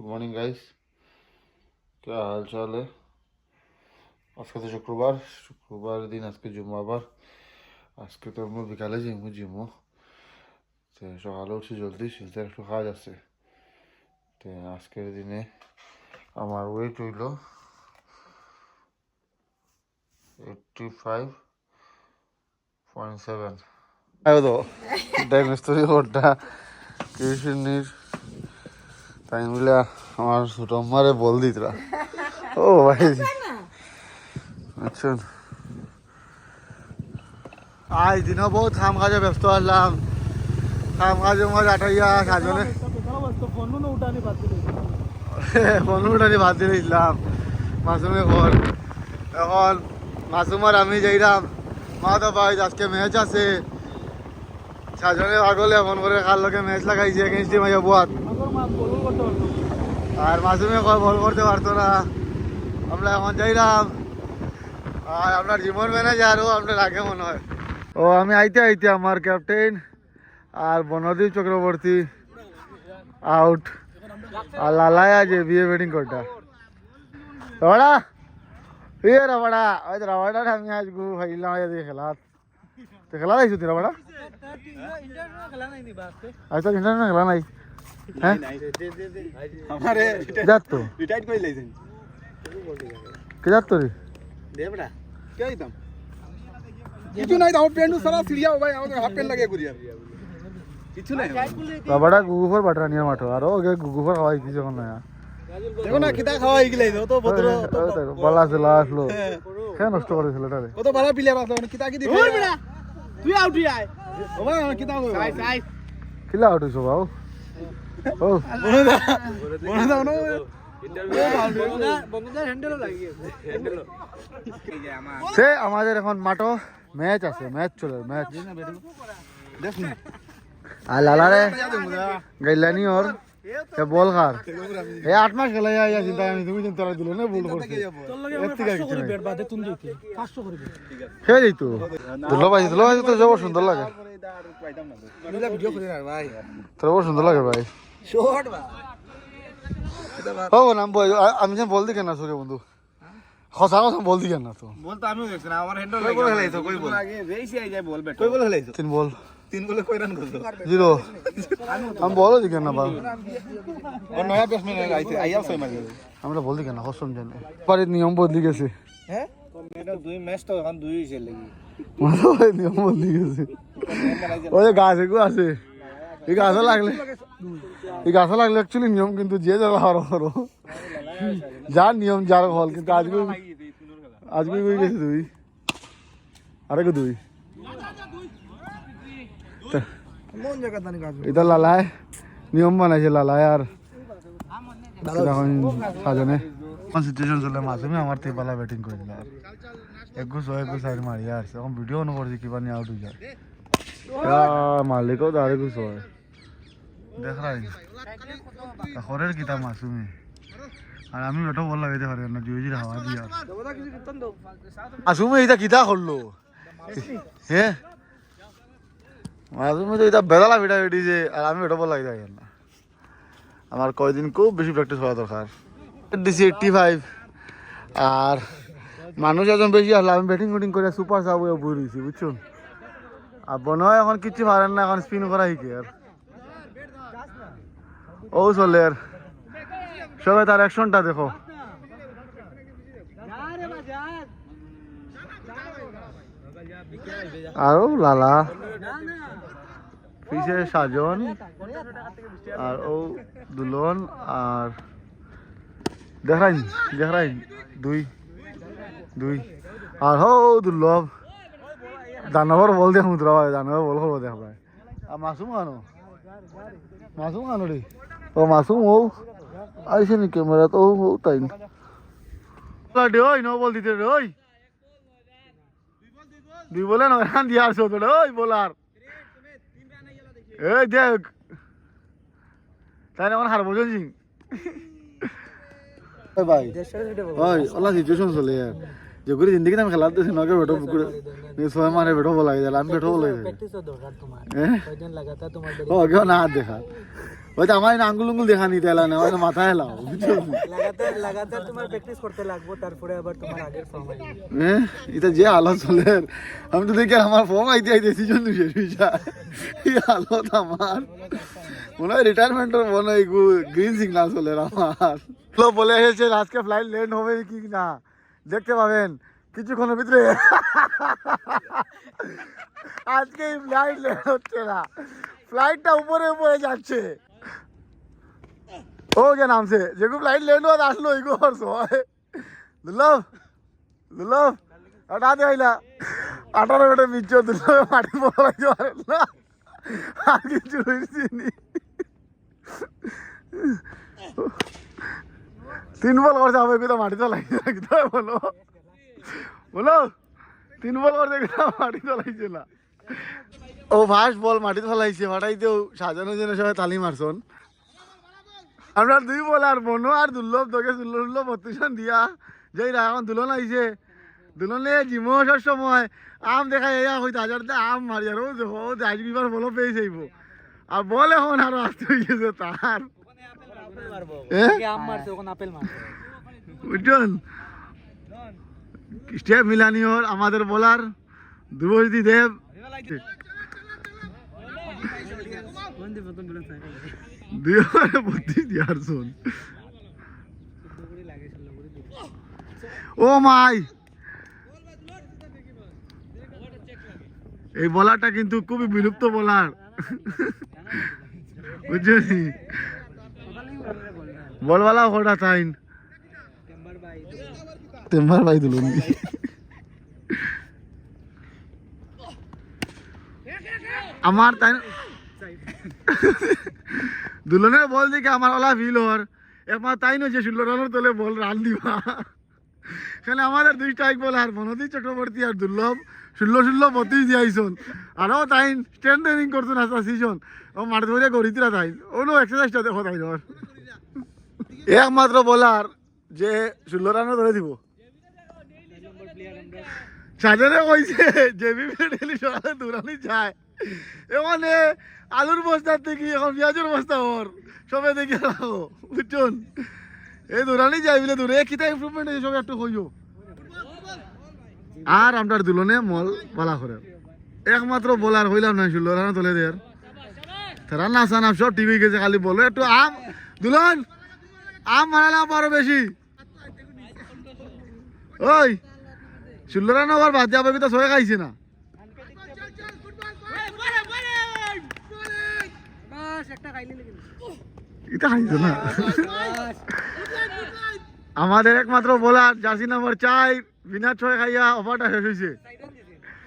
Good morning guys. क्या हाल चाल है? আজকে তো শুক্রবার দিন, আজকে জুম্মাবার। আজকে তো আমি বিকালে জিমো তো সকালে উঠছি জলদি, শীতের একটু কাজ আছে। তো আজকের দিনে আমার ওয়েট হইল 85.7। তো ডায়াগনোস্টিক কোডটা টিউশনির তাই মিলে আমার ছোট মারে বল দিতরা। ও ভাই আচ্ছা, আজ দিনও বহুত কাম কাজে ব্যস্ত হলাম। কাম কাজে মাঝে আটাইয়া সাজনে ফোন উঠানি ভাত দিয়ে দিলাম মাসুমে ঘর। এখন মাসুম আর আমি যাইলাম মা তো ভাই আজকে ম্যাচ আছে। সাজনে পাগলে ফোন করে কার লোকে ম্যাচ লাগাইছে এগেন্স্ট টিম আইয়া বুয়াত, আর মাসুমে বল করতে পারতো না। আমরা এখন যাইলাম, আর আপনার জীবন ম্যানেজারও আপনার আগে মনে হয়। ও আমি আইতে আইতে আমার ক্যাপ্টেন আর বনদীপ চক্রবর্তী আউট, আর লালায় আজ বিয়ে ব্যাটিং করটা রবাড়া ইয়ে রবাড়া ওই রবাড়া আমি আজ গু ভাইলাম খেলাত তো খেলা যাইছো তুই রবাড়া? আচ্ছা ইন্টারনেট খেলা নাই? হ্যাঁ যাত তো রিটায়ার করে লাইছেন কে যাত তো রে দেবড়া কে আইতাম কিছু নাই। আমার পেন্ডু সারা সিরিয়া ভাই, আমাদের হাফ পেন লাগিয়ে করি আর কিছু নাই। বাবাটা গুগুফর বাটরানিয়া মাঠো আর ওকে গুগুফর খাওয়াই কি যখন না দেখো না কিতা খাওয়াই গিলাই তো ভদ্র বলা ছিল আসলো কেন নষ্ট করে ছেলেটারে। কত ভালো প্লেয়ার আছে মানে কিতা কি দিবি ওই বেটা তুই আউট আই ও ভাই কিতা কই সাইজ সাইজ কিলা আউট হইছো বাবু? ও বনে দাও না সে আমাদের এখন মাঠো ম্যাচ আছে, ম্যাচ চলে ম্যাচ। আর লালারে গাইলানি ওর বল খার এ 8 মাস খেলাই আইয়া চিন্তা আমি তুমি চিন্তা দিল না ভুল করছি খেয়ে যাইতো দুলো ভাই তো যাবো সুন্দর লাগে, তোর বড় সুন্দর লাগে ভাই। ও নাম আমি যেন বল দিকে না সোরে বন্ধু, খসা কথা বল দিকে না তো বল তো আমিও দেখছি না আমার হ্যান্ডল কই বল হেলাইছো কই বল আগে বেশি আই যায় বল ব্যাট কই বল হেলাইছো তিন বলে কই রান করছো 0 আমি বল দিকে না বা ও নয়া ব্যাটসম্যান আইছে আইয়া 6 মারি আমরা বল দিকে না হসম জানে পারে নিয়ম বদলি গেছে। হ্যাঁ এটা দুই ম্যাচ তো এখন দুই হইছে লাগি মানে নিয়ম বদলি গেছে। ওই গাছে গো আছে এই গাছে লাগলে অ্যাকচুয়ালি নিয়ম, কিন্তু যে যারা হারো যার নিয়ম যার হল, কিন্তু আজকে কই গেছে তুই আরেকো দুই এটা লালায় নিয়ম বানাইছে লালায় আর সাজনে সিচুয়েশন চলে মাসুমি আমার তেপালা ব্যাটিং করেছিল আর একুশ সাইড মারিয়া আসছে। এখন ভিডিও অন করছি কিবা নিয়ে আউট হয়ে যায় মালিকও দাঁড়ে কুছ হয় দেখ রাই খরের কিতা মাসুমি আর আমি বেটো বল লাগাইতে পারি না জুয়েজির হাওয়া দিয়া মাসুমি এইটা কিতা করলো হ্যাঁ মাসুমি তো এটা বেদালা ভিটা বেটিছে আর আমি বেটো বল লাগাইতে পারি না। আমার কয়দিন খুব বেশি প্র্যাকটিস করা দরকার। দিছি 85 আর মানুষ একজন বেশি আসলে আমি ব্যাটিং করে সুপার সাব বই রয়েছি বুঝছো। আর বনয় এখন কিছু পারেন না, এখন স্পিন করা শিখে আর ও চলে আর সবাই তার অ্যাকশনটা দেখো। আরো লালা পিছে সাজন আর ও দুলন আর দেখাই দুই আর হো দুর্লভ দানবর বল দেখ মুদ্রা ভাই, দানবর বল করবো দেখ ভাই। আর মাসুম কানো রে ও মাসুম ও আইসে নি ক্যামেরা তো ও তাই ওই ন বল দিতে রে ওই দুই বলে না রান দিয়ে আসো তো ওই বোলার এই দেখ তাই এখন হারবো সিং ভাই ওই ওলা সিচুয়েশন চলে যেগুলি জিন্দগি আমি খেলাতে সিনকে বেটো ছয় মারে বেটো বলা গেল আমি বেটো বলা গেল ও কেউ না দেখা ওই তো আমার আঙ্গুল উঙ্গুল দেখা নিতে এলা না ওই মাথা এলাও লাগাতার তোমার প্র্যাকটিস করতে লাগবো তারপরে আবার তোমার আগের ফর্ম আইবে এটা যে আলো চলে আমি তো দেখি আমার ফর্ম আইতে আইতে সিজন শেষ হয়ে যায় এই আলো আমার মনে হয় রিটায়ারমেন্টের মনে হয় গ্রিন সিগন্যাল চলে আমার বলে এসেছে আজকে ফ্লাইট ল্যান্ড হবে কি না দেখতে পাবেন কিছুক্ষণের ভিতরে আজকে ফ্লাইট ল্যান্ড হচ্ছে না ফ্লাইটটা উপরে উপরে যাচ্ছে ও কে নামছে যেগু ফ্লাইট ল্যান্ড হওয়া আসলো এগু করছো দুর্লভ দুর্লভ হটা দে হইলা 18 মিনিটের বিচ্ছ দুর্লভ মাটি পড়াইতে পারেন না আর কিছু হয়েছি নি 3 বল করছে আমি কিন্তু মাটি তো লাগছে না বলো বলো 3 বল করছে মাটি তো লাগছে না ও ফার্স্ট বল মাটি তো লাগছে ফাটাইতেও সাজানো জন্য সবাই তালি মারছন আমরা 2 বল আর বনো আর দুর্লভ তোকে দুর্লভ প্রতিষ্ঠান দিয়া যেই এখন দুলন আইছে দুলনে জিমোসের সময় আম দেখা এয়া হইতে হাজার আম মারি আর ও আজ বিবার বলো পেয়ে যাইব আর বল এখন আরো আসতে হয়ে গেছে তার বুঝছেন স্টেপ মিলানিওর আমাদের বলার ধ্রুবজ্যোতি দেব ও মাই এই বলারটা কিন্তু খুবই বিলুপ্ত বলার বুঝছি বলওয়ালা ওটা তাইন টেম্বার ভাই দুলুন আমার তাই দুলনের বল দিকে আমার ওলা ফিল হর একমাত্র তাই নয় যে 16 রানের তোলে বল রান দিবা এখানে আমাদের 2 স্ট্রাইক বল আর মনোদী চক্রবর্তী আর দুর্লভ 16 32 দিয়াইছন আরও তাই স্ট্যান্ড ট্রেনিং করছেন আস্তে সিজন ও মাঠে ধরে গড়িতিরা তাই ওনো এক্সারসাইজটা দেখো তাই ধর একমাত্র বলার যে 16 রানও ধরে দিব সাজারে কইছে জেবি ডেলি সকালে দৌড়ানি যায় এখানে আলুর বস্তার থেকে এখন পেঁয়াজের বস্তা ওর সবে দেখে রাখো বুঝছেন এই দৌড়ানি যাই বলে দৌড়ে কিতা ইমপ্রুভমেন্ট এই সব একটু হইও আর আমরা দুলনে মল বলা করে একমাত্র বলার হইলাম না 16 রান তোলে দের রান্না সানা সব ঠিক হয়ে গেছে খালি বলো একটু আম দুলন আম মারালাম আরো বেশি ওই 16 রান আবার বাদ যাবে তো সবাই খাইছে না এটা খাইছে না আমাদের একমাত্র বলার জার্সি নাম্বার 4 বিনা 6 খাইয়া ওভারটা শেষ হয়েছে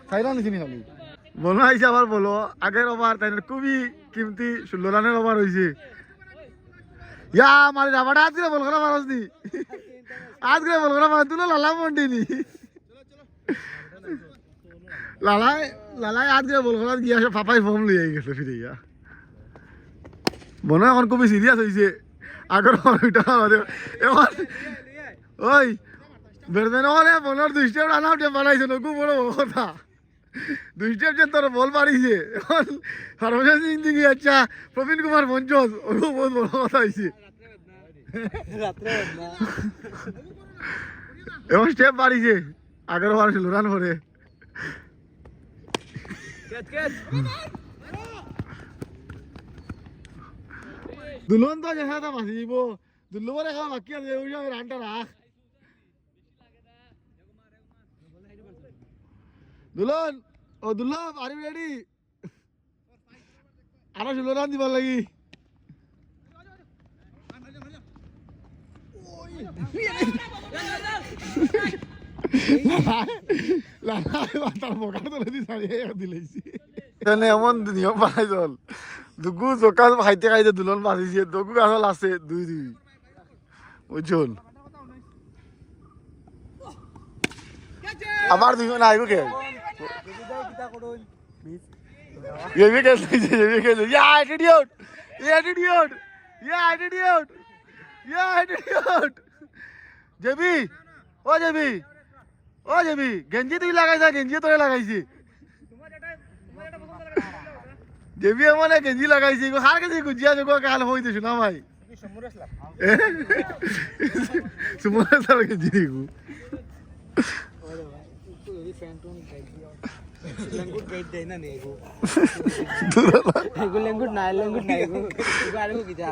সাইরা নিছিনি খালি বলো আইসা আবার বলো আগের ওভার তাই খুবই কিমতি 16 রানের ওভার হয়েছে ইয়া মারি রাবাটা আজকে বল করা পারস নি আজকে বল করা পারস তুলো লালা মন্ডিনি লালাই আজকে বল করা গিয়া পাপাই ফর্ম লিয়ে গেছে ফিরে গিয়া মনে এখন খুবই সিরিয়াস হয়েছে আগের এখন ওই বেরবেন ওখানে বলার 2 স্টেপ রান আউট বানাইছে না খুব বড় কথা 2 স্টেপ যে তোর বল মারিছে এখন সর্বশেষ জিন্দিগি আচ্ছা প্রবীণ কুমার মঞ্চস ওরও বহুত বড় কথা হয়েছে এখন স্টেপ মারিছে আগের বার 16 রান করে দুলন তো দেখা তা বাঁচি যাব দুলুবর এখন বাকি আছে ওই সব রানটা রাখ দুলন ও দুর্লভ আর ইউ রেডি আরো 16 রান দিবার লাগি এমন নিয়ম বানাই চল দুগু চকাল খাইতে খাইতে দুলন বাঁচিছে দগু আসল আছে 2-2 বুঝছুন আবার 2 না আইগো কে ये भी कैसे या एटीट्यूड जेबी ओ जेबी ও জেবি গেঞ্জি তুই লাগাইছা গেঞ্জি তোরে লাগাইছি জেবি মানে গেঞ্জি লাগাইছি হার গেছি গুজিয়া যোগ কাল হই দিছ না ভাই সুমরা সার গেঞ্জি দিগু ল্যাঙ্গুট গাইড দেই না নেগো এগো ল্যাঙ্গুট নাই এগো আরো কিটা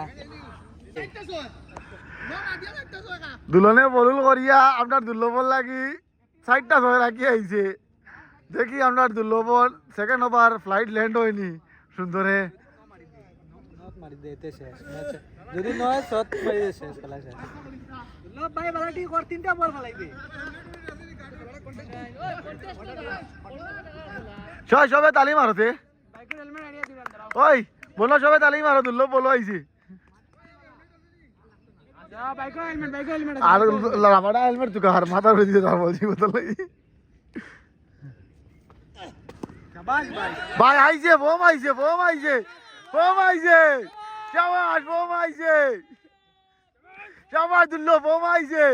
দুলনে বলুল করিয়া আপনার দুর্লভর লাগি 60টা ছয় রাখি আইছে দেখি আপনার দুর্লভর সেকেন্ড ওভার ফ্লাইট ল্যান্ড হয়নি সুন্দরে নট মারি দিতে শেষ ম্যাচ যদি নয় শট মারি দে শেষ খেলা শেষ লো ভাই বালাটি কর তিনটা বল ফলাইবে ছয় সবে তালি মারতে বাইকের হেলমেট আনিয়া দিবেন ওই বলো সবে তালি মারো দুর্লভ বলো আইছে যা বাইকের হেলমেট আর লাভাটা হেলমেট তুই কার মাথা উড়ে দিয়ে তার বলছি বদল লাগি শাবাশ ভাই ভাই আইছে বোম আইছে শাবাশ বোম আইছে শাবাশ দুর্লভ বোম আইছে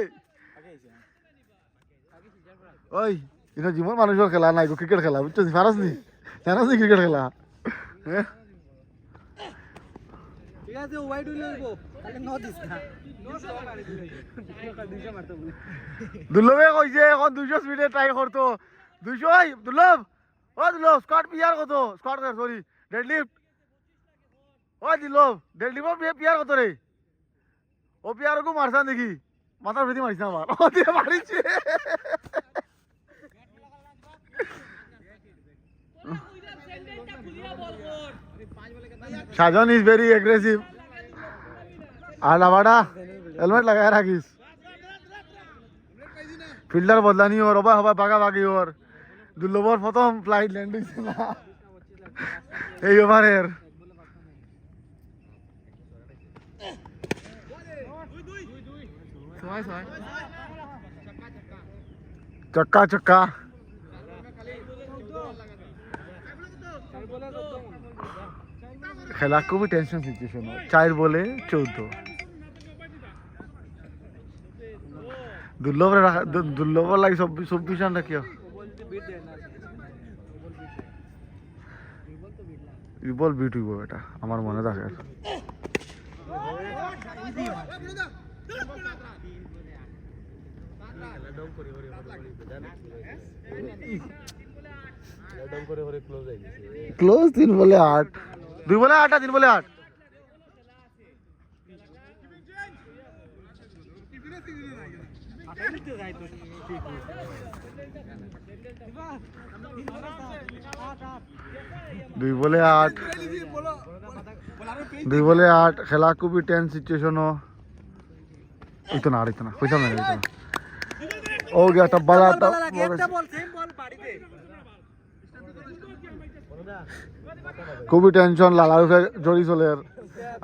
ওই এটা জীবন মানুষের খেলা নাই ক্রিকেট খেলা বুঝছো ফারাস নি জানাস নি ক্রিকেট খেলা হ্যাঁ ঠিক আছে ওয়াইড হইলো তাহলে নো দিস না দুইশো মারতে বলে দুর্লভে কইছে এখন 200 স্পিডে ট্রাই করতো 200 ওই দুর্লভ স্কট পিয়ার কত স্কট সরি ডেডলিফট ওই দুর্লভ ডেডলিফট পিয়ার কত রে ও পিয়ার কো মারছান দেখি মাথার ভেতরে মারিস না আমার ও দিয়ে মারিছে সাজন ইজ ভেরি এগ্রেসিভ আর লাভাডা হেলমেট লাগায় রাখিস ফিল্ডার বদলানি ওর হবা ভাগাভাগি ওর দুর্লভর প্রথম ফ্লাইট ল্যান্ড হয়েছে না এই ওভারের চক্কা খেলা খুবই টেনশন সিচুয়েশন 4 বলে 14 দুর্লভ লাগে 24 রান রাখিও বল বিট হইব এটা আমার মনে থাকে ক্লোজ 3 বলে 8 2 বলে 8 3 বলে 8 2 বলে 8 2 বলে 8 খেলা খুবই টেন্স সিচুয়েশন ইতনা পয়সা মেরে ইতনা हो गया तब बड़ा খুবই টেনশন লালার জড়ি চলে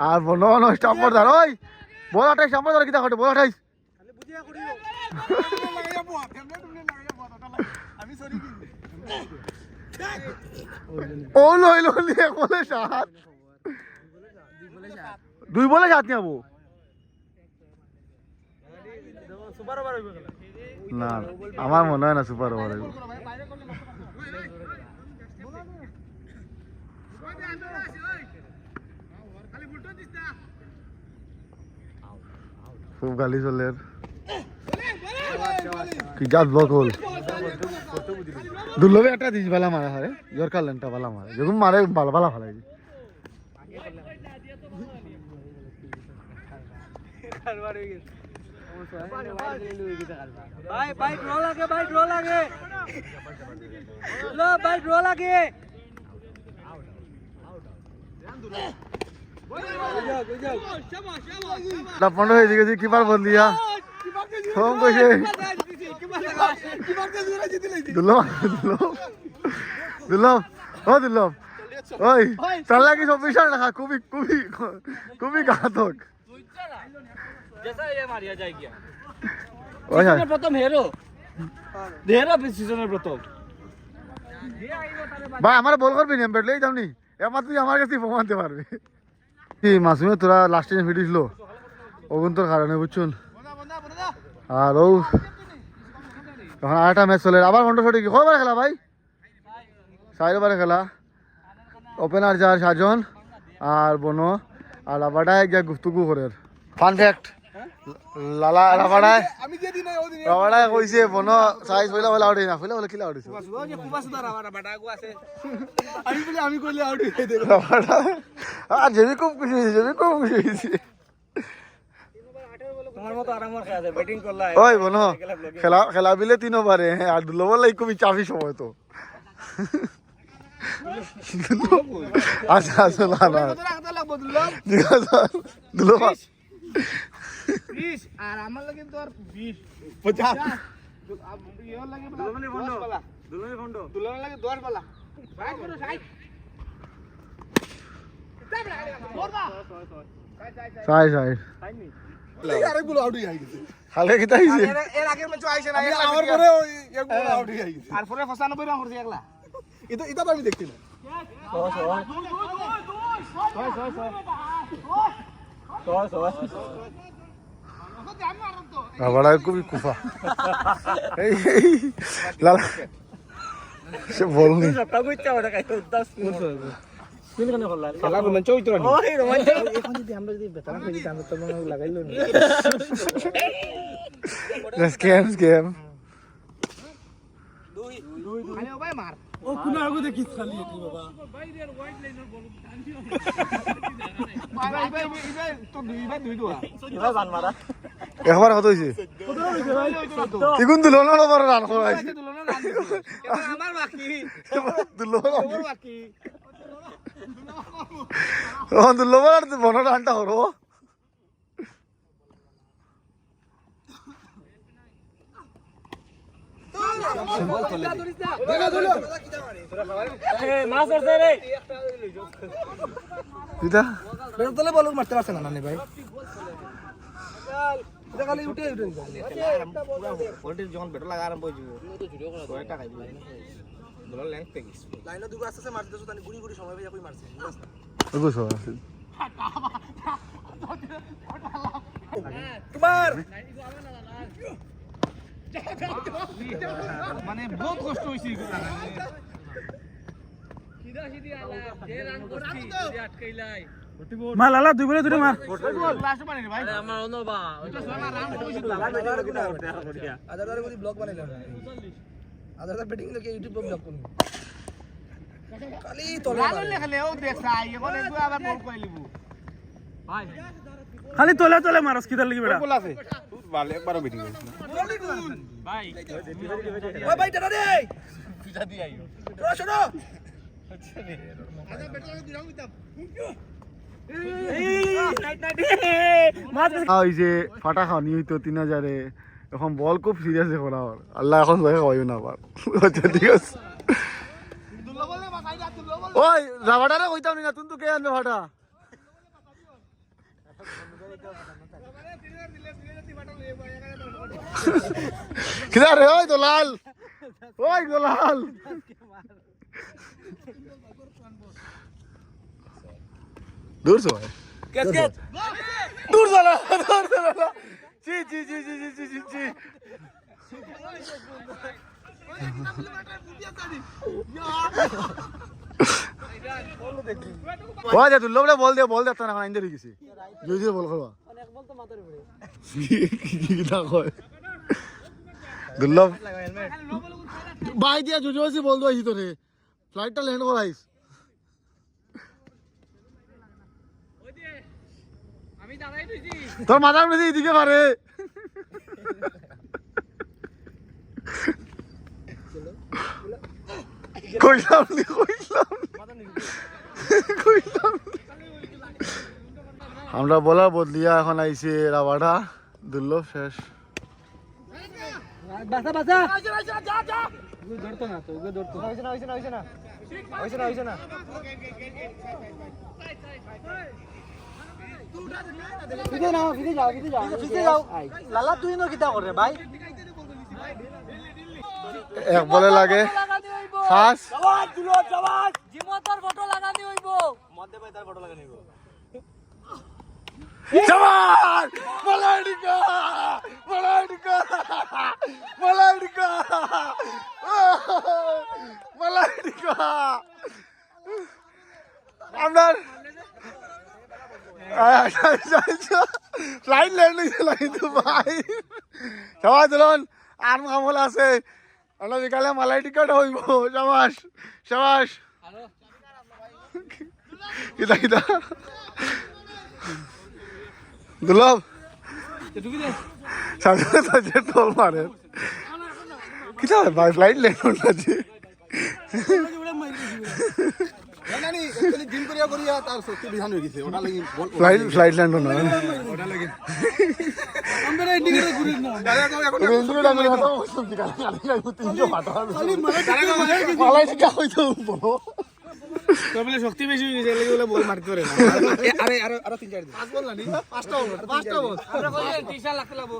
আর বলো স্টাম্পার ধর ওই বল আটাই স্টাম্পার ধর কিটা ঘটে বল আটাই ও লইল নিয়ে বলে 7 2 বলে 7 নিয়াবো সুপার ওভার হইব না আমার মনে হয় না সুপার ওভার হইব খুব গালি চলে কি জাত ব্লক হল দুর্লভে একটা দিস বালা মারা হয় ইয়র্কার লেনটা বালা মারে যখন মারে বালা ফালাই भाई ड्रॉ लागे लो भाई ड्रॉ लागे पंड হয়ে গেছে কিপার বদলিয়া ফোন কইছে দুর্লভ ওই চালা কি 24 রান রাখা খুবই ঘাতক जैसा ये मारिया जाएगी ওই सीजन प्रथम हेरो सीजन प्रथम ভাই আমার বল করবি না ব্যাট লই যাওনি এবার তুই আমার কাছে প্রমাণতে পারবি এই মাসুমে তোরা লাস্ট টাইম ফিটিছিল ওগুন তোর কারণে বুঝছুন আর এখন আরেকটা ম্যাচ চলে আবার ঘন্টা ছুটি কি কয়বার খেলা ভাই 4 ওভারে খেলা ওপেনার যার সাজন আর বনো আর লাবাডা এক গুফতুগু করে ফান ফ্যাক্ট লালা লাবাডায় আমি যে দিন ওই দিন লাবাডায় কইছে বনো সাইজ হইলা হইলা আউট না হইলা হইলা কিলা আউট ও যে কুবাস দা বাটাগু আছে আমি কইলে আউট হয়ে দেব লাবাডা আর যেবি খুব খুশি হইছে তোমার মতো আরামর খেলা আছে ব্যাটিং করলা ওই বনো খেলা বিলে 3 ওভারে আর দুলো লাই খুবই চাপি সময় তো আচ্ছা আচ্ছা না না দুলো 20 আর আমার লাগে তো আর 20 50 ইওর লাগে বলা দুলনের লাগে 10 বলা সাইড করো সাইড সাই সাই আরেকগুলো আউট হয়ে গেছে হালে কিতা হইছে এর আগের ম্যাচও আইছে না আমার পরে একগুলো আউট হয়ে গেছে আর পরে 95 রান করছে একলা এটা তো আমি দেখছি না লাবাডা খুবই কুফা এই লালা সে বলনি সবটা কইতে ওটা কাই 10 কোন কানে করলা খেলা রোমাঞ্চ হইতো না ওই রোমাঞ্চ এখন যদি আমরা যদি বেতন করি আমরা তো মনে লাগাইলো না স্ক্যাম আরে ও ভাই মার ও কোন আগু দেখিস খালি এটি বাবা বাইরের ওয়াইড লাইনের বল ভাই তো দুই দোয়া ভাই বান মারা একবার কত হইছে তিগুন দুলন ওভার রান করাইছে আমার বাকি দুলন বাকি ও দুলন আর বড় রানটা হলো মাছ ধরছে রে কিটা বেতলে বল মারতে পারছ না নানি ভাই এটা খালি উঠে পোল্ট্রি যখন বেটো লাগা আরম্ভ হয়ে যাব কয়টা খাইবি বল লেংথ পে গিস লাইনে দুগো আসছে মারতে তো গুড়ি গুড়ি সময় ভাই কই মারছে ওগো সব তোমার মানে বহুত কষ্ট হইছে মা লালা দুই বলে দুটো মার আমার অনবা ওটা সবার রান হইছিল আদার করে ব্লগ বানাইলাম আদার ব্যাটিং লোকে ইউটিউব ব্লগ করব খালি তলে রান লেখলে ও দেখাই এখন একটু আবার বল কই লিবু ভাই খালি তলে তলে মারস কিদার লাগি বেটা বল আছে ভালো একবারও ব্যাটিং করিস না ভাই ওই ভাই দাদা রে পিছা দি আইও শোনো আদা বেটা লাগে দিরাম দিতাম ওই যে ফাটা খাওয়ানি হইতো 3000 এখন বল খুব সিরিয়াসে করা আর আল্লাহ এখন ভয় খাওয়াইও না আবার আচ্ছা ঠিক আছে দুল্লো বলে মাথায় যা দুল্লো বল ওই রাবাডারে কইতাম না তুই তো কে আনবে ফাটা কিরা রে ওই দলাল দূর সো কেস কেস দূর চলা জি জি জি জি জি জি জি ওই যে দুল্লো বলে বল দে তা না আইন্দে গেছি জুজি বল করবা অনেক বল তো মাথার উপরে কি না কয় দুল্লো ভাই দিয়া জুজি বল দো আইছি তোরে ফ্লাইটটা ল্যান্ড করাইস আমি দাঁড়াই দিছি তোর মাথার মধ্যে এদিকে পারে কইলাম আমরা বলা বদলিয়া এখন আইছে রাবাডা দুল্লো শেষ বাসা বাসা যা যা ওই ধরতো না তো ওই ধরতো হইছে না ফিরে যাও লালা তুই নো কিটা করে ভাই এক বলে লাগে ফাস জিমতার ফটো লাগানি হইব মধ্যে ভাই তার ফটো লাগানি হইব জওয়ান মালাইকা না কিন্তু ভাই সবাই তুলন আর মামলা আছে আমরা বিকালে মালাই টিকেট হইব সাবাস সাবাস কিতা কিতা দুলভ সামনে তো যে টোল মারে কিতা ভাই ফ্লাইট লেট হচ্ছে ফ্লাইট ল্যান্ড না শক্তি বেশি হয়ে গেছে বলে বল মারতে পারে না আরে আরো 3-4 দিন 5 বল না নি 5টা বল আমরা কইলে 30 লাখ লাভ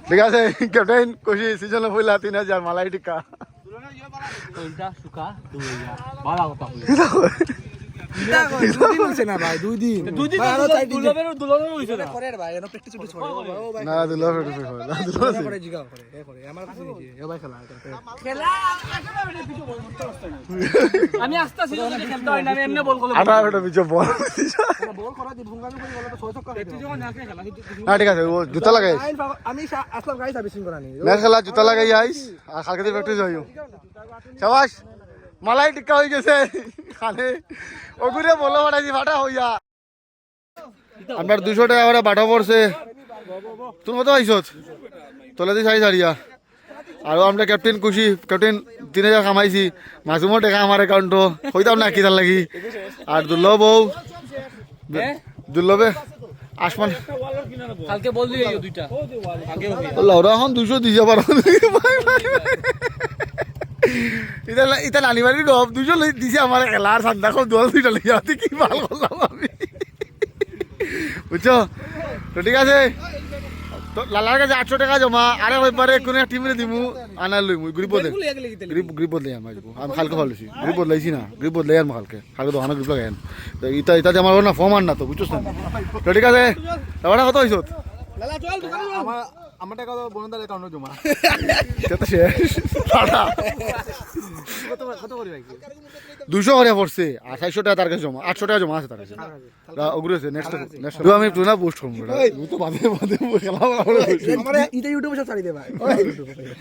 ঠিক আছে ক্যাপ্টেন খুশি সিজন হইলা 3000 মালাই টিকা আমি আস্তে আস্তে খেলতে হয় না আমি এমনি বল করব 18 পিছে বল বল করা দি ভুঙ্গামি করে বলে তো 6 ছক্কা না ঠিক আছে ও জুতা লাগাই আমি আসলাম গাড়ি সার্ভিসিং করানি ম্যাচ খেলা জুতা লাগাই আইস আর কালকে দিয়ে প্র্যাকটিস হইও শাবাশ মালাই টিকা হয়ে গেছে খানে ওগুরে বলো ফাটাইছি ফাটা হইয়া আমার 200 টাকা করে বাটা পড়ছে তুমি কত আইছত তোলা দি 4,500 আর আমরা ক্যাপ্টেন খুশি ক্যাপ্টেন 3000 কামাইছি মাসুমো টাকা আমার অ্যাকাউন্টও হইতাম না কি তার লাগি আর দুর্লভ দুর্লভে আসমান কালকে বল দিই এই দুইটা ওরা এখন 200 দিতে পারো ইতা নানিবাড়ি ডব 200 দিছে আমার খেলার সান্দা খুব দল দুইটা লেগে আছে কি ভাল করলাম আমি বুঝছো তো ঠিক আছে তো লালার কাছে 800 টাকা জমা আরে ওইবারে কোন টিমে দিমু আনা লইমু গ্রিপ বদলে গ্রিপ বদলে আমি কালকে ভালোছি গ্রিপ বদলাইছি না গ্রিপ বদলাই আর কালকে দোকানে গ্রিপ লাগাই তো ইতা আমার না ফর্ম আন না তো বুঝছস না তো ঠিক আছে টাকা কত হইছত লালা চল দোকানে আমার টাকা তো বনদার অ্যাকাউন্টে জমা সেটা শেষ টাটা কত করি ভাই 200 করে পড়ছে 2800 টাকা তার কাছে জমা 800 টাকা জমা আছে তার কাছে ওগুলো আছে নেক্সট আমি একটু না পোস্ট করব ও তো বাদে বাদে খেলা আমার এটা ইউটিউবে সব ছাড়ি দে ভাই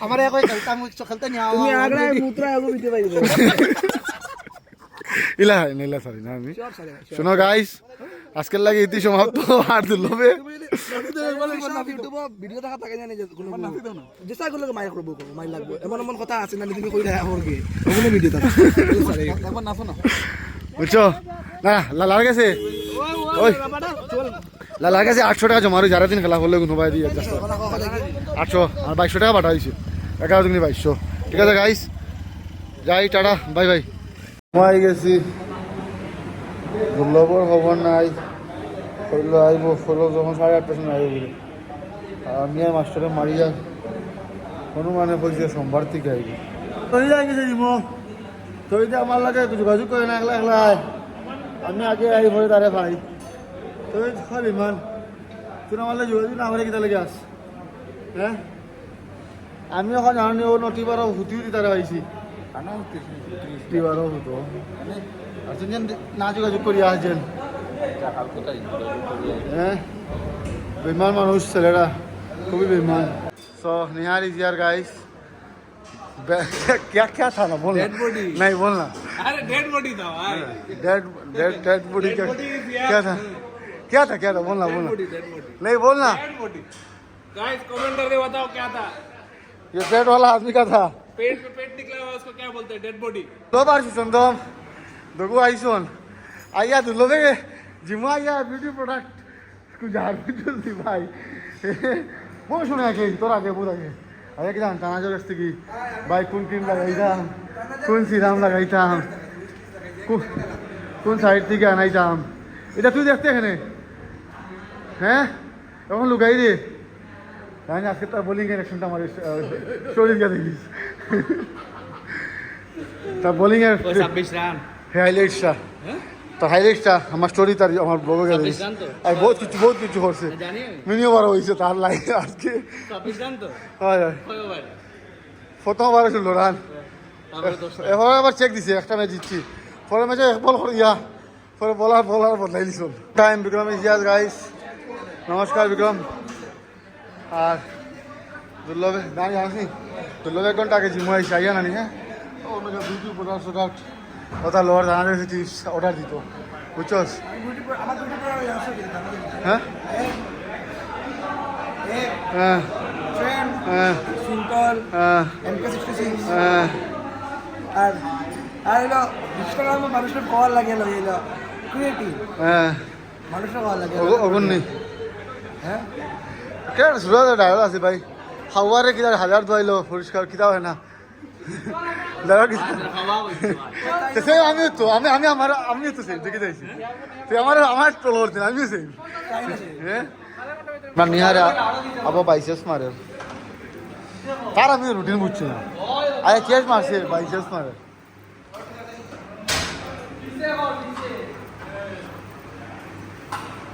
আমার এক খেলতা আমি খেলতে নি তুমি আগরা মুত্রা এগো দিতে পাইবে ইলা নেলা সরি না আমি শোনো গাইস আজকের লাগে ইতি সমাপ্ত আর দুলবে ইউটিউবে ভিডিও দেখা থাকে জানি যে কোনো যেসা গুলো মাইর করব মাইর লাগবে এমন এমন কথা আছে না তুমি কই দেখা করবে ওগুলো ভিডিও থাকে একবার নাচো না বুঝছো না লালার কাছে ওই লালার কাছে 800 টাকা জমা আর যারা দিন খেলা করলে কোনো ভাই দিয়ে 800 আর 2200 টাকা পাঠাইছি 11 দিন 2200 ঠিক আছে গাইস যাই টাটা বাই বাই মই গেছি দুর্লভর খবর নাই করলো আইব ফলো যখন 8:30 সময় আইব বলে আমি আর মাস্টারে মারিয়া অনুমানে বলছে সোমবার থেকে আইব তুই যাই গেছে দিমো তুই যে আমার লাগে যোগাযোগ করে না একলা একলা আমি আগে আই ভরে তারে ভাই তুই খালি মান তুই আমার লাগে যোগাযোগ না করে কিতা লাগে আস হ্যাঁ আমি এখন জানি ও নটিবারও হুতিও দি তারে পাইছি নটিবারও হতো আর তুই না যোগাযোগ করি আসছেন হ্যাঁ বেমান মানুষ ছেলেরা খুবই বেমান so Nihar is year guys क्या क्या था ना बोलना डेड बॉडी नहीं बोलना अरे डेड बॉडी था भाई डेड बॉडी क्या था बोलना नहीं बोलना गाइस कमेंट करके बताओ क्या था ये पेट वाला आदमी का था पेट पे पेट निकला हुआ उसको क्या बोलते हैं डेड बॉडी दो बार सुनदम दोगो आइसोन आइया दुलोबे जिमा आइया ब्यूटी प्रोडक्ट कुछ झाड़ जल्दी भाई वो শুনে আগে তোর আগে বহুত আগে আগে কি জানতাম না জগস্তি কি ভাই কোন ক্রিম লাগাইতাম কোন সিরাম লাগাইতাম কোন সাইড থেকে আনাইতাম এটা তুই দেখতে এখানে হ্যাঁ এখন লুকাই রে জানি আজকে তার বোলিং এর অ্যাকশনটা আমার স্টোরি দিয়ে দেখিস তার বোলিং এর 26 রান হাইলাইটসটা তার হাইলাইটসটা আমার স্টোরি তার আমার ব্লগে গেছে আর বহুত কিছু করছে মিনিও বড় হয়েছে তার লাইফ আজকে 26 রান তো হয় প্রথমবার ছিল রান এবার আবার চেক দিছে একটা ম্যাচ জিতছি পরের ম্যাচে এক বল করিয়া পরে বলার বদলাই দিছ টাইম বিক্রম ইজিয়াস গাইস নমস্কার বিক্রম আর দুর্লভে দাঁড়ি জানিস দুর্লভ 1 ঘন্টা আগে জিমো আইসি আইয়া নানি হ্যাঁ অন্য বিউটি প্রোডাক্ট কথা লোয়ার জানা দিয়েছি অর্ডার দিত বুঝছস হ্যাঁ হ্যাঁ হ্যাঁ সিম্পল হ্যাঁ MK66 হ্যাঁ আর আর এলো ইনস্টাগ্রামে মানুষের কল লাগে এলো ক্রিয়েটিভ হ্যাঁ মানুষের কল লাগে ওগুন নেই হ্যাঁ কেন সুরাজ ডায়লগ আছে ভাই হাওয়ারে কিদার হাজার ধোয়াইলো পরিষ্কার কিতাব হয় না ডায়লগ আমি তো আমি তো সেম দেখে যাইছি তুই আমার ট্রোল দিন আমিও সেম হ্যাঁ না নিহারে আবার বাইসেস মারে তার আমি রুটিন বুঝছি না আরে কেস মারছে বাইসেস মারে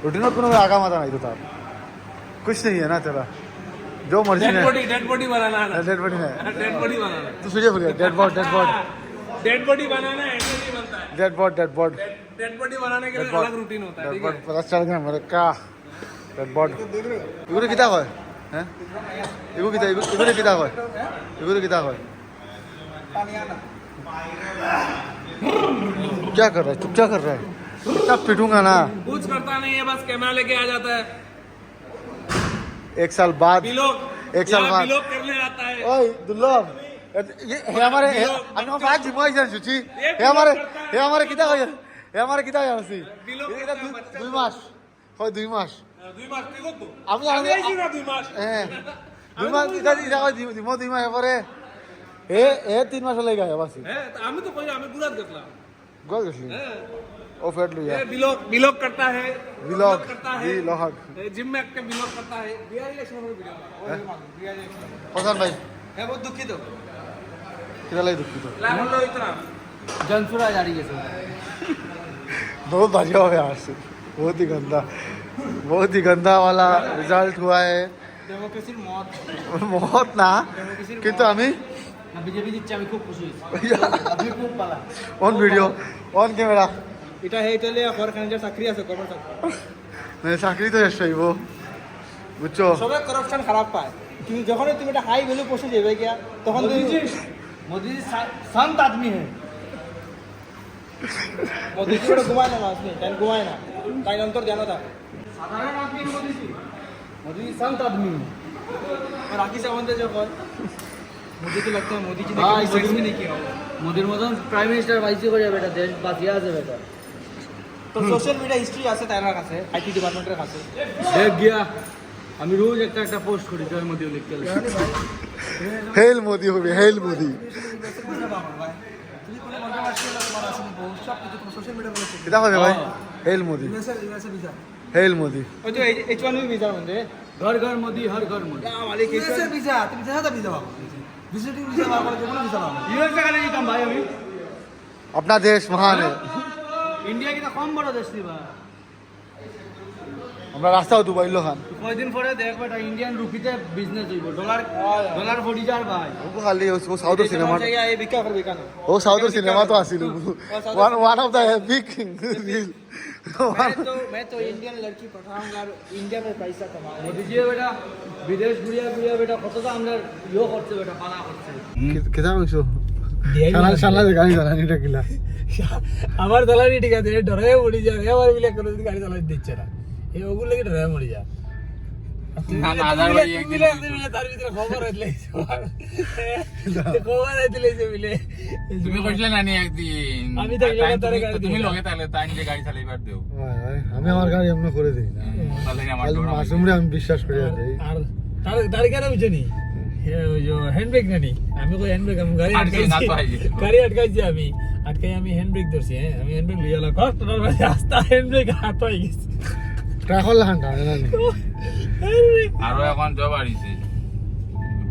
रूटीन में कोनो आगा माता नहीं तो तार कुछ नहीं है ना तेरा जो मर्जी है डेड बॉडी बनाना है डेड बॉडी है डेड बॉडी बनाना तू सुझे बोलिए डेड बॉडी डेड बॉडी बनाना है ऐसे नहीं बनता है डेड बॉडी डेड बॉडी बनाने के लिए अलग रूटीन होता है ठीक है पता चल गया मेरे का डेड बॉडी इगुरे किता হয় हैं इगु किता इगुरे किता হয় क्या कर रहा है तू क्या कर रहा है क्या पिटूंगा ना कुछ करता नहीं है बस कैमरा लेके आ जाता है 1 साल बाद बिलोक बिलोक करने आता है ओए दुर्लभ ये हमारे हम बात जिमोई जान सुची हे हमारे किता হয় हे हमारे किता হয় আসি এটা 2 মাস হয় 2 মাস 2 মাস কি করতো আমি আইছি না 2 মাস হ্যাঁ 2 মাস এটা হয় দিমো 2 মাস পরে এ 3 মাস লাগা বাসি হ্যাঁ আমি তো কই আমি গুরাত গেছলাম গোল গেছলি হ্যাঁ ও ফেট লইয়া बिलोक करता है बिलोक करता है बिलोक जिम में एक्टिव बिलोक करता है बिहार इलेक्शन में वीडियो पसंद भाई है बहुत दुखित हो कितना लाई दुखित लागल लो इतना জনসুরা জারি গেছে बहुत बढ़िया हो यार से बहुत ही गंदा वाला रिजल्ट हुआ है डेमोक्रेसीर मत बहुत ना কিন্তু আমি বিজেপি দিচ্ছে আমি খুব খুশি হয়েছি আমি খুব পালা অন ভিডিও অন ক্যামেরা এটা হে ইতালি ফরখান যে চাকরি আছে কর্ম চাকরি মানে চাকরি তো শেষ হইব বুঝছো সবে করাপশন খারাপ পায় কিন্তু যখন তুমি এটা হাই ভ্যালু পোস্টে যাবে গিয়া তখন তুমি মোদি जी संत आदमी है मोदी जी बड़ा घुमाए ना आदमी टाइम घुमाए ना टाइम अंतर जाना था साधारण आदमी मोदी जी संत आदमी है और आगे से आवंदे जो कौन मुझे तो लगता है मोदी जी ने कभी सेक्स भी नहीं किया মোদির মতন প্রাইম মিনিস্টার বাইসি করে বেটা দেশ বাঁচিয়ে আছে বেটা তো সোশ্যাল মিডিয়া হিস্ট্রি আছে তার কাছে আইটি ডিপার্টমেন্টের কাছে দেখ গিয়া আমি রোজ একটা পোস্ট করি জয় মোদি লিখতে হেল মোদি হবে হেল মোদি কিতা হবে ভাই হেল মোদি হেল মোদি ওই যে H1B ভিসার মধ্যে ঘর ঘর মোদি হর ঘর মোদি মালিক ইউএসএ ভিসা তুমি জানা ভিসা পাবো ভিজিটিং ভিসা পাবো কোনো ভিসা পাবো ইউএস টাকা নিয়ে যেতাম ভাই আমি अपना देश महान है ইন্ডিয়া কি কম বড় দেশ দিবা আমরা রাস্তাও দুবাই খান কয়দিন পরে দেখ বেটা ইন্ডিয়ান রুপিতে বিজনেস হইব ডলার 40,000 ভাই ও খালি ও সাউথর সিনেমা এই বিকা করবে কেন ও সাউথর সিনেমা তো আসিল one of the big reel मैं तो इंडियन लड़की पठाऊंगा और इंडिया में पैसा कमाऊंगा মোদি জি বেটা বিদেশ ঘুরিয়া বেটা কত তো আমরা ইয়ে করছে বেটা পালা করছে কেদা মাংস শালা গাড়ি চালানি এটা কিলা আমার চালানি ঠিক আছে ডরে মরি যায় আমার বিলে কোনো গাড়ি চালাতে দিচ্ছে না এই ওগুলো কি ডরে মরি যায় না না আদার ভাই একদিন তার ভিতরে খবর হইলে খবর হইলে যে বিলে তুমি কইছিলে না নি একদিন আমি তো তারে গাড়ি তুমি লগে তাহলে তাই যে গাড়ি চালাইবার দেও আমি আমার গাড়ি এমন করে দেই না তাহলে আমার মাসুমরে আমি বিশ্বাস করি দেই আর তার কেন বুঝনি হ্যান্ডব্রেক নানি আমি কই হ্যান্ডব্রেক আমি গাড়ি আটকাইছি আমি হ্যান্ডব্রেক ধরছি হ্যাঁ আমি হ্যান্ডব্রেক লিয়ালা কষ্ট রাস্তা হ্যান্ডব্রেক হাত হয়ে গেছে ট্রাকল হান্টা না আরো এখন জব বাড়িছে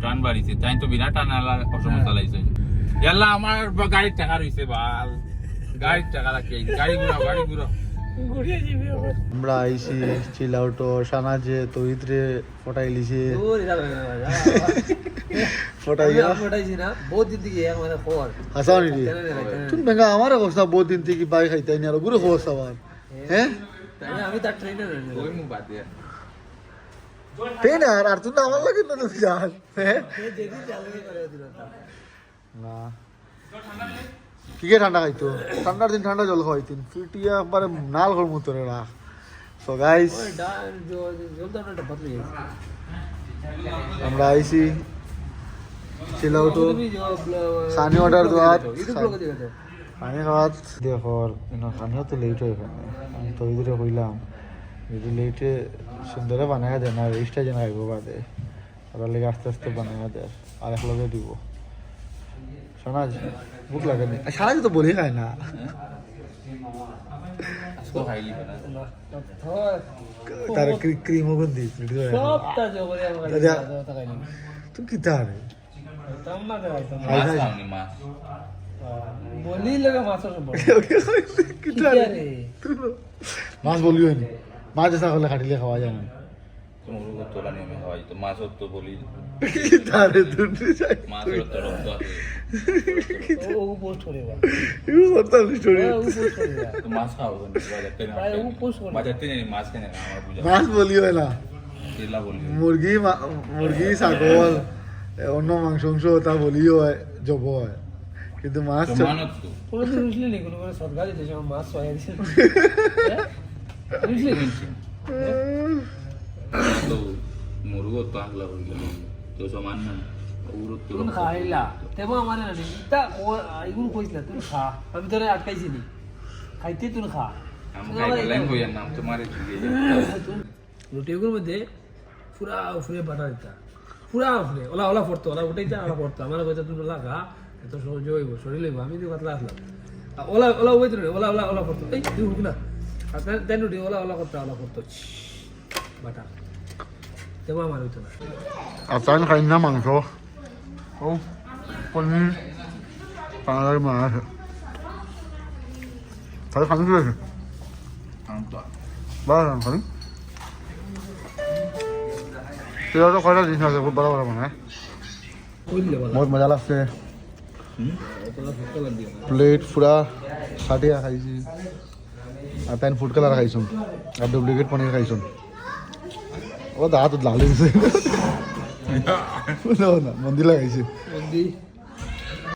টান বাড়িছে তাই তো বিনা টান অসময় চালাইছে ইয়াল্লা আমার গাড়ির টাকা রইছে বাল গাড়ির টাকা রাখি গাড়ি ঘুরাও ঘুরিয়ে যাবে আবার আমরা আইছি চিল আউট সানাজে তহিত্রে ফটাই লিছে ফটাইয়া ফটাইছি না বহুত দিন থেকে মানে খবর হাসানি রে তুমি বেঙ্গা আমার অবস্থা বহুত দিন থেকে বাই খাইতাই না আর গুরু অবস্থা আমার হ্যাঁ আমি তার ট্রেনার ওই মুখ বাদ দিয়ে ট্রেনার আর তুই না আমার লাগে না তুই যাস হ্যাঁ যেদিন চালু করে দিল না কি কে ঠান্ডা খাইতো ঠান্ডার দিন ঠান্ডা জল খাইতিন ফিটিয়া একবারে নাল ঘর মতো রে রাখ সো গাইস ওই জলদাটা বদলে গেছে আমরা আইছি চিল আউট খানি অর্ডার দাওয়াত ইউটিউব ব্লগে দেখো খানি খাওয়াত দেখো না খানিও তো লেট হয়ে গেল আমি তো ইধরে কইলাম যদি লেটে সুন্দরে বানায় দেন আর রেস্টটা যেন আইব বাদে ওরা লেগে আস্তে আস্তে বানায় দেয় আর এক লগে দিব শোনা ভুক লাগে না সারা তো বলি খায় না আজকে খাইলি না তার ক্রিমও কোন দিস সবটা জগরে আমার টাকাইনি তুই কি তারে তাম্মা দেখাইতাম মাছ খাওনি মাছ বলি লাগে মাছের সম্পর্ক কি তারে মাছ বলিও নি মাছ এসা হলে খাটিলে খাওয়া যায় না মুরগো তোলা নিয়মে খাওয়াই তো মাছও তো বলি কি তারে তুই যাই মাছের তো রক্ত আছে ও পোস্ট করে বা ইউ হতাল স্টোরি ও পোস্ট করে বা তো মাছ খাও বাজারতে না ভাই ও পোস্ট করে বাজারতে জানি মাছ কেনে না আমার বুঝা মাছ বলিও না কেলা বলি মুরগি ছাগল অন্য মাংস তা বলিও হয় জব হয় কিন্তু মাছ তো মানত তো কোনো দিন বুঝলি নি কোনো করে সরকারি দেশে মাছ পাওয়া দিছে বুঝলি তো মুরগো তো আগলা হই গেল তো সমান না উড়ো তো তুমি খাইলা তেমন আমার না ইতা এগুলো কইছিলা তুমি খা আমি তোরে আটকাইছি নি খাইতে তুমি খা আমি খাই লাইন কইয়ার নাম তোমারে দিকে রুটিগুলোর মধ্যে পুরা উফরে বাটা দিতা পুরা উফরে ওলা ওলা পড়তো ওলা উঠাইতা ওলা পড়তো আমার কইতা তুমি ওলা খা এত সহজ হইব শরীর লইব আমি তো পাতলা আসলাম ওলা ওলা ওইতো ওলা ওলা ওলা পড়তো এই তুই হুক না আপনার দেন রুটি ওলা ওলা করতো বাটা তেমন আমার হইতো না আর তাই খাই না মাংস ও পনির পানার মাছ তাহলে খানি কি আছে আমি তো বাড়া খানি সেটা তো কয়টা জিনিস আছে খুব বড় বড় মানে কই দিলে বলা বহুত মজা লাগছে তোলা ফুটকা বাদ দিও প্লেট পুরা সাটিয়া খাইছি আর তাই ফুড কালার খাইছোন আর ডুপ্লিকেট পনির খাইছোন ও দাঁত লাল হয়েছে না মন্দির লাগাইছে বন্দি